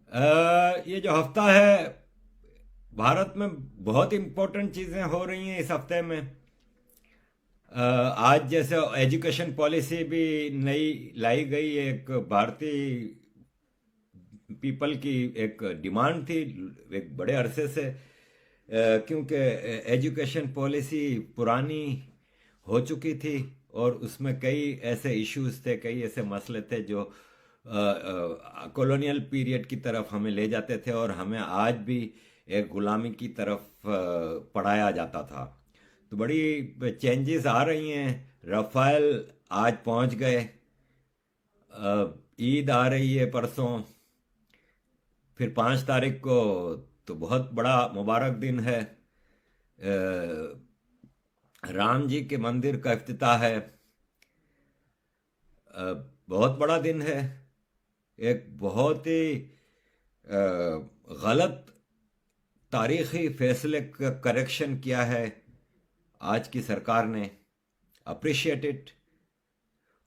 ये जो हफ्ता है, भारत में बहुत इम्पोर्टेंट चीज़ें हो रही हैं इस हफ्ते में। आज जैसे एजुकेशन पॉलिसी भी नई लाई गई, एक भारतीय पीपल की एक डिमांड थी एक बड़े अरसे से। क्योंकि एजुकेशन पॉलिसी पुरानी हो चुकी थी और उसमें कई ऐसे इश्यूज थे, कई ऐसे मसले थे जो कॉलोनियल पीरियड की तरफ हमें ले जाते थे और हमें आज भी एक गुलामी की तरफ पढ़ाया जाता था। तो बड़ी चेंजेस आ रही हैं। रफ़ाएल आज पहुंच गए। ईद आ रही है परसों, फिर 5 तारीख को तो बहुत बड़ा मुबारक दिन है। राम जी के मंदिर का इफ्तिताह है। बहुत बड़ा दिन है। एक बहुत ही गलत तारीखी फैसले का करेक्शन किया है आज की सरकार ने। Appreciate it.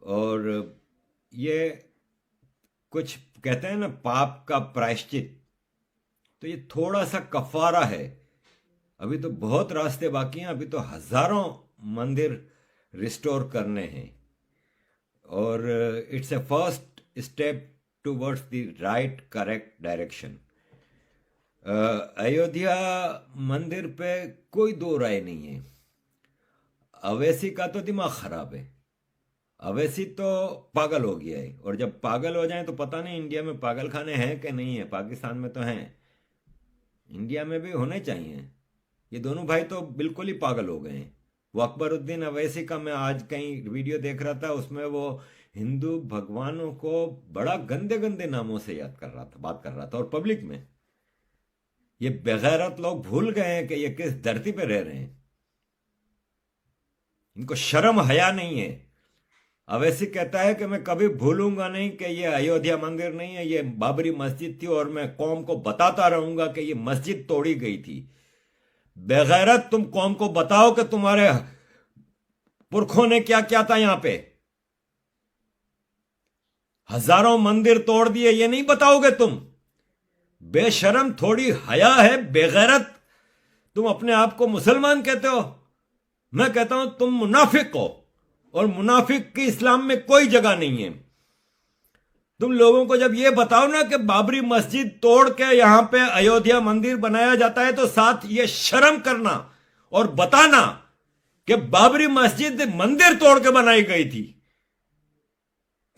और ये कुछ कहते हैं ना, पाप का प्रायश्चित, तो ये थोड़ा सा कफारा है। अभी तो बहुत रास्ते बाकी हैं, अभी तो हजारों मंदिर रिस्टोर करने हैं। और it's a first step towards the right correct direction. Ayodhya मंदिर पे कोई दो राय नहीं है। अवैसी का तो दिमाग खराब है। अवैसी तो पागल हो गया है, और जब पागल हो जाए तो पता नहीं इंडिया में पागल खाने हैं कि नहीं है। पाकिस्तान में तो हैं, इंडिया में भी होने चाहिए। ये दोनों भाई तो बिल्कुल ही पागल हो गए हैं। वो अकबरुद्दीन अवैसी का मैं आज कहीं वीडियो देख रहा था, उसमें वो हिंदू भगवानों को बड़ा गंदे गंदे नामों से याद कर रहा था, बात कर रहा था, और पब्लिक में। ये बेगैरत लोग भूल गए हैं कि ये किस धरती पे रह रहे हैं। इनको शर्म हया नहीं है। अवैसी कहता है कि मैं कभी भूलूंगा नहीं कि ये अयोध्या मंदिर नहीं है, ये बाबरी मस्जिद थी, और मैं कौम को बताता रहूंगा कि ये मस्जिद तोड़ी गई थी। बेगैरत, तुम कौम को बताओ कि तुम्हारे पुरखों ने क्या क्या था यहां पे। हजारों मंदिर तोड़ दिए, ये नहीं बताओगे तुम? बेशरम, थोड़ी हया है? बेगैरत, तुम अपने आप को मुसलमान कहते हो? मैं कहता हूं तुम मुनाफिक हो, और मुनाफिक की इस्लाम में कोई जगह नहीं है। तुम लोगों को जब ये बताओ ना कि बाबरी मस्जिद तोड़ के यहां पे अयोध्या मंदिर बनाया जाता है, तो साथ ये शर्म करना और बताना कि बाबरी मस्जिद मंदिर तोड़ के बनाई गई थी।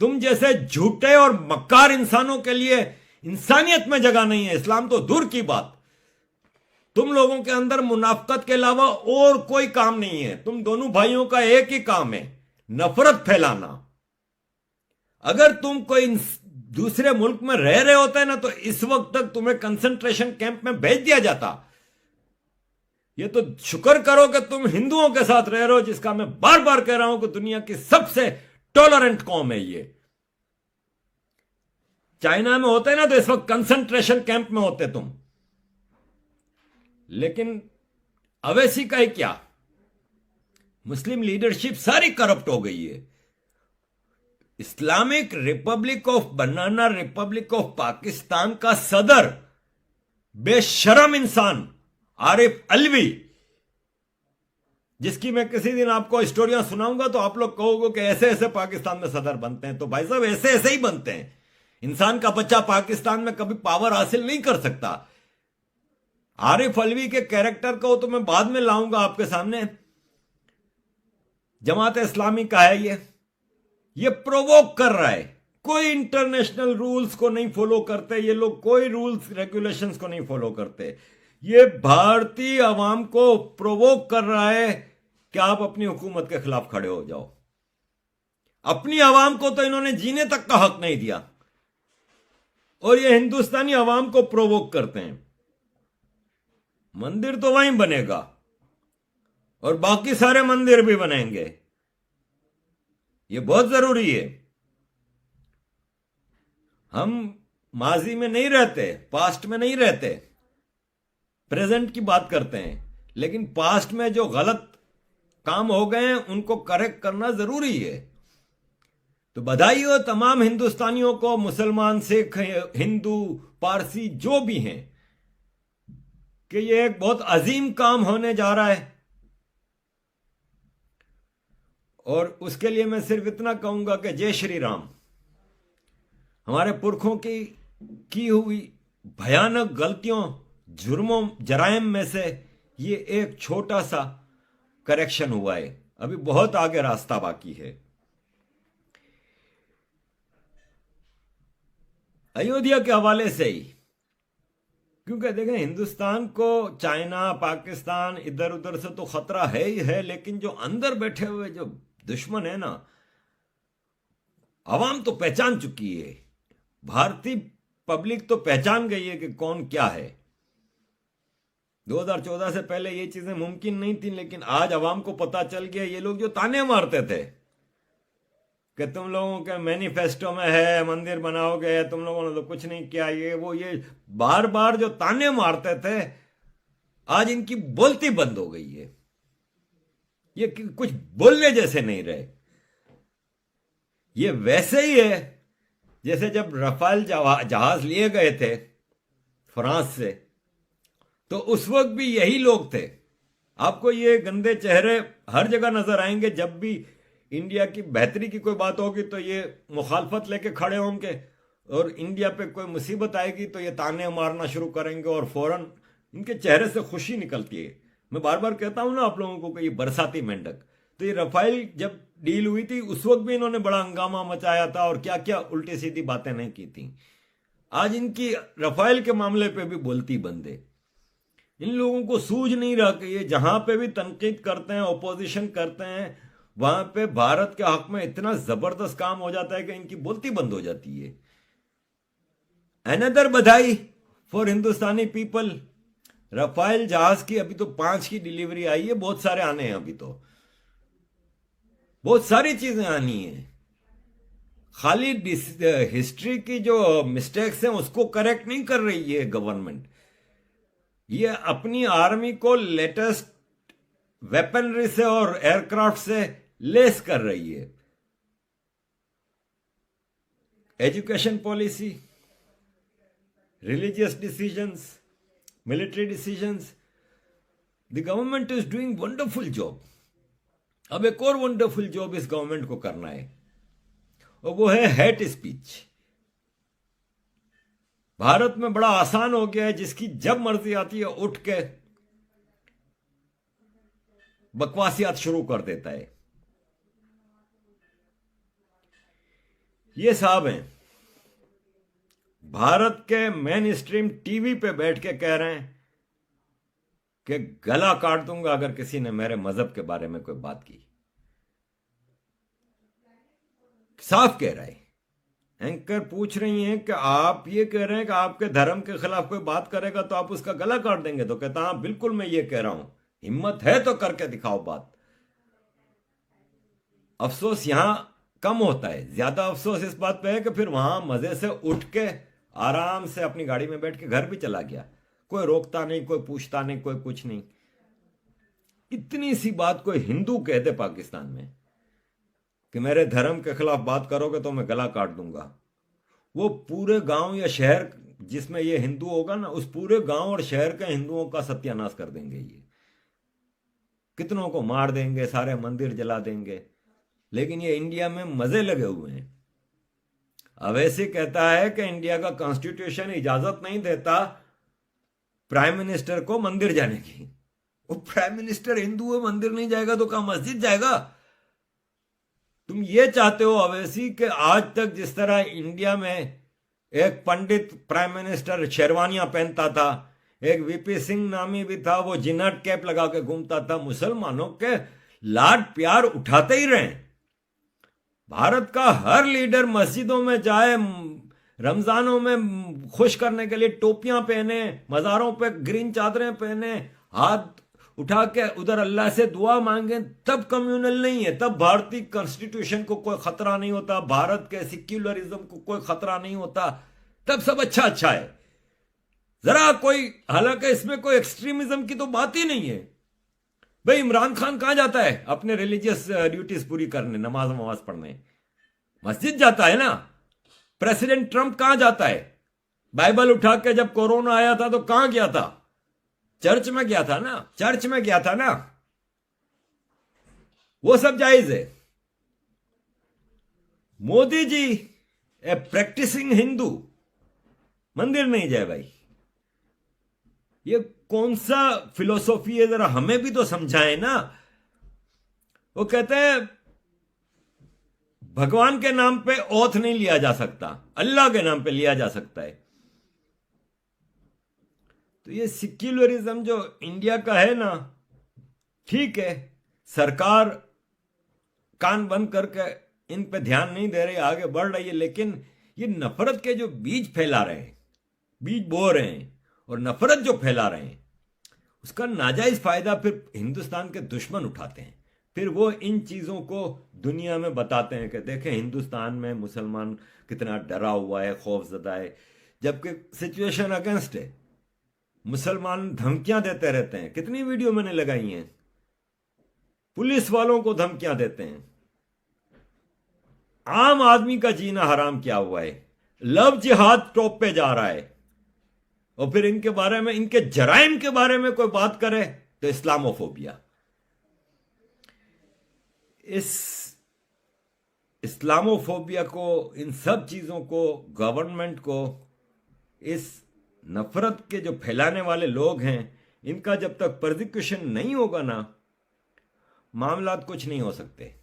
तुम जैसे झूठे और मक्कार इंसानों के लिए इंसानियत में जगह नहीं है, इस्लाम तो दूर की बात। तुम लोगों के अंदर मुनाफकत के अलावा और कोई काम नहीं है। तुम दोनों भाइयों का एक ही काम है, नफरत फैलाना। अगर तुम कोई दूसरे मुल्क में रह रहे होते ना, तो इस वक्त तक तुम्हें कंसंट्रेशन कैंप में भेज दिया जाता। ये तो शुक्र करो कि तुम हिंदुओं के साथ रह रहे हो, जिसका मैं बार बार कह रहा हूं कि दुनिया की सबसे टॉलरेंट कौम है ये। चाइना में होते ना तो इस वक्त कंसंट्रेशन कैंप में होते तुम। लेकिन अवैसी का ही क्या, मुस्लिम लीडरशिप सारी करप्ट हो गई है। Islamic Republic of banana Republic of Pakistan का सदर, बेशरम इंसान आरिफ अलवी, जिसकी मैं किसी दिन आपको स्टोरियां सुनाऊंगा तो आप लोग कहोगे कि ऐसे ऐसे पाकिस्तान में सदर बनते हैं। तो भाई साहब, ऐसे ऐसे ही बनते हैं। इंसान का बच्चा पाकिस्तान में कभी पावर हासिल नहीं कर सकता। आरिफ अलवी के कैरेक्टर को तो मैं बाद में लाऊंगा आपके सामने। जमात इस्लामी का है ये प्रोवोक कर रहा है। कोई इंटरनेशनल रूल्स को नहीं फॉलो करते ये लोग, कोई रूल्स रेगुलेशंस को नहीं फॉलो करते। ये भारतीय अवाम को प्रोवोक कर रहा है कि आप अपनी हुकूमत के खिलाफ खड़े हो जाओ। अपनी अवाम को तो इन्होंने जीने तक का हक नहीं दिया, और ये हिंदुस्तानी अवाम को प्रोवोक करते हैं। मंदिर तो वहीं बनेगा, और बाकी सारे मंदिर भी बनेंगे। ये बहुत जरूरी है। हम माजी में नहीं रहते, पास्ट में नहीं रहते, प्रेजेंट की बात करते हैं। लेकिन पास्ट में जो गलत काम हो गए हैं उनको करेक्ट करना जरूरी है। तो बधाई हो तमाम हिंदुस्तानियों को, मुसलमान, सिख, हिंदू, पारसी जो भी हैं, कि ये एक बहुत अजीम काम होने जा रहा है। और उसके लिए मैं सिर्फ इतना कहूंगा कि जय श्री राम। हमारे पुरखों की हुई भयानक गलतियों, जुर्मों, जराइम में से ये एक छोटा सा करेक्शन हुआ है। अभी बहुत आगे रास्ता बाकी है। अयोध्या के हवाले से ही, क्योंकि देखें हिंदुस्तान को चाइना, पाकिस्तान, इधर उधर से तो खतरा है ही है, लेकिन जो अंदर बैठे हुए जो दुश्मन है ना, आवाम तो पहचान चुकी है, भारतीय पब्लिक तो पहचान गई है कि कौन क्या है। 2014 से पहले ये चीजें मुमकिन नहीं थी, लेकिन आज आवाम को पता चल गया। ये लोग जो ताने मारते थे कि तुम लोगों के मैनिफेस्टो में है मंदिर बनाओगे, तुम लोगों ने तो कुछ नहीं किया, ये बार बार जो ताने मारते थे, आज इनकी बोलती बंद हो गई है। ये कुछ बोलने जैसे नहीं रहे। ये वैसे ही है जैसे जब रफाल जहाज लिए गए थे फ्रांस से, तो उस वक्त भी यही लोग थे। आपको ये गंदे चेहरे हर जगह नजर आएंगे। जब भी इंडिया की बेहतरी की कोई बात होगी तो ये मुखालफत लेके खड़े होंगे, और इंडिया पे कोई मुसीबत आएगी तो ये ताने मारना शुरू करेंगे, और फौरन इनके चेहरे से खुशी निकलती है। मैं बार बार कहता हूं ना आप लोगों को कि ये बरसाती मेंढक। तो ये रफाइल जब डील हुई थी उस वक्त भी इन्होंने बड़ा हंगामा मचाया था, और क्या क्या उल्टी सीधी बातें नहीं की थी। आज इनकी रफाइल के मामले पे भी बोलती बंद है। इन लोगों को सूझ नहीं रहा कि ये जहां पे भी तनकीद करते हैं, ओपोजिशन करते हैं, वहां पे भारत के हक में इतना जबरदस्त काम हो जाता है कि इनकी बोलती बंद हो जाती है। अनदर बधाई फॉर हिंदुस्तानी पीपल। रफाइल जहाज की अभी तो 5 की डिलीवरी आई है, बहुत सारे आने हैं। अभी तो बहुत सारी चीजें आनी है। खाली हिस्ट्री की जो मिस्टेक्स हैं उसको करेक्ट नहीं कर रही है गवर्नमेंट। ये अपनी आर्मी को लेटेस्ट वेपनरी से और एयरक्राफ्ट से लेस कर रही है। Education policy, religious decisions, military decisions, the government is doing wonderful job. अब एक और वंडरफुल जॉब इस गवर्नमेंट को करना है, और वो है हेट स्पीच। भारत में बड़ा आसान हो गया है, जिसकी जब मर्जी आती है उठ के बकवासियात शुरू कर देता है। ये साहब हैं भारत के मेन स्ट्रीम टीवी पे बैठ के कह रहे हैं कि गला काट दूंगा अगर किसी ने मेरे मजहब के बारे में कोई बात की। साफ कह रहा है। एंकर पूछ रही हैं कि आप ये कह रहे हैं कि आपके धर्म के खिलाफ कोई बात करेगा तो आप उसका गला काट देंगे? तो कहता हाँ बिल्कुल मैं ये कह रहा हूं, हिम्मत है तो करके दिखाओ बात। अफसोस यहां कम होता है, ज्यादा अफसोस इस बात पे है कि फिर वहां मजे से उठ के आराम से अपनी गाड़ी में बैठ के घर भी चला गया, कोई रोकता नहीं, कोई पूछता नहीं, कोई कुछ नहीं। इतनी सी बात कोई हिंदू कह दे पाकिस्तान में कि मेरे धर्म के खिलाफ बात करोगे तो मैं गला काट दूंगा, वो पूरे गांव या शहर जिसमें ये हिंदू होगा ना, उस पूरे गांव और शहर के हिंदुओं का सत्यानाश कर देंगे। ये कितनों को मार देंगे, सारे मंदिर जला देंगे। लेकिन ये इंडिया में मजे लगे हुए हैं। अवैसी कहता है कि इंडिया का कॉन्स्टिट्यूशन इजाजत नहीं देता प्राइम मिनिस्टर को मंदिर जाने की। वो प्राइम मिनिस्टर हिंदू है, मंदिर नहीं जाएगा तो कहां मस्जिद जाएगा? तुम ये चाहते हो अवैसी कि आज तक जिस तरह इंडिया में एक पंडित प्राइम मिनिस्टर शेरवानियां पहनता था, एक वीपी सिंह नामी भी था, वो जिन्नट कैप लगा के घूमता था, मुसलमानों के लाड प्यार उठाते ही रहे। भारत का हर लीडर मस्जिदों में जाए, रमजानों में खुश करने के लिए टोपियां पहने, मज़ारों पे ग्रीन चादरें पहने, हाथ उठा के उधर अल्लाह से दुआ मांगे, तब कम्युनल नहीं है, तब भारतीय कॉन्स्टिट्यूशन को कोई खतरा नहीं होता, भारत के सेक्युलरिज्म को कोई खतरा नहीं होता, तब सब अच्छा अच्छा है। जरा कोई, हालांकि इसमें कोई एक्सट्रीमिज्म की तो बात ही नहीं है। भाई इमरान खान कहां जाता है अपने रिलीजियस ड्यूटीज पूरी करने, नमाज वमाज पढ़ने? मस्जिद जाता है ना। प्रेसिडेंट ट्रंप कहां जाता है? बाइबल उठा के जब कोरोना आया था तो कहां गया था? चर्च में गया था ना, चर्च में गया था ना। वो सब जायज है। मोदी जी ए प्रैक्टिसिंग हिंदू, मंदिर नहीं जाए भाई। ये कौन सा फिलोसॉफी है, जरा हमें भी तो समझाए ना। वो कहते हैं भगवान के नाम पे ओथ नहीं लिया जा सकता, अल्लाह के नाम पे लिया जा सकता है। तो ये सेक्युलरिज्म जो इंडिया का है ना, ठीक है, सरकार कान बंद करके इन पे ध्यान नहीं दे रही, आगे बढ़ रही है, लेकिन ये नफरत के जो बीज फैला रहे हैं, बीज बो रहे हैं और नफरत जो फैला रहे हैं, उसका नाजायज फायदा फिर हिंदुस्तान के दुश्मन उठाते हैं। फिर वो इन चीजों को दुनिया में बताते हैं कि देखें हिंदुस्तान में मुसलमान कितना डरा हुआ है, खौफजदा है, जबकि सिचुएशन अगेंस्ट है। मुसलमान धमकियां देते रहते हैं, कितनी वीडियो मैंने लगाई हैं, पुलिस वालों को धमकियां देते हैं। आम आदमी का जीना हराम किया हुआ है। लव जिहाद टॉप पे जा रहा है, और फिर इनके बारे में, इनके जराइम के बारे में कोई बात करे तो इस्लामोफोबिया। इस इस्लामोफोबिया को, इन सब चीजों को, गवर्नमेंट को, इस नफरत के जो फैलाने वाले लोग हैं, इनका जब तक प्रोसिक्यूशन नहीं होगा ना, मामलात कुछ नहीं हो सकते।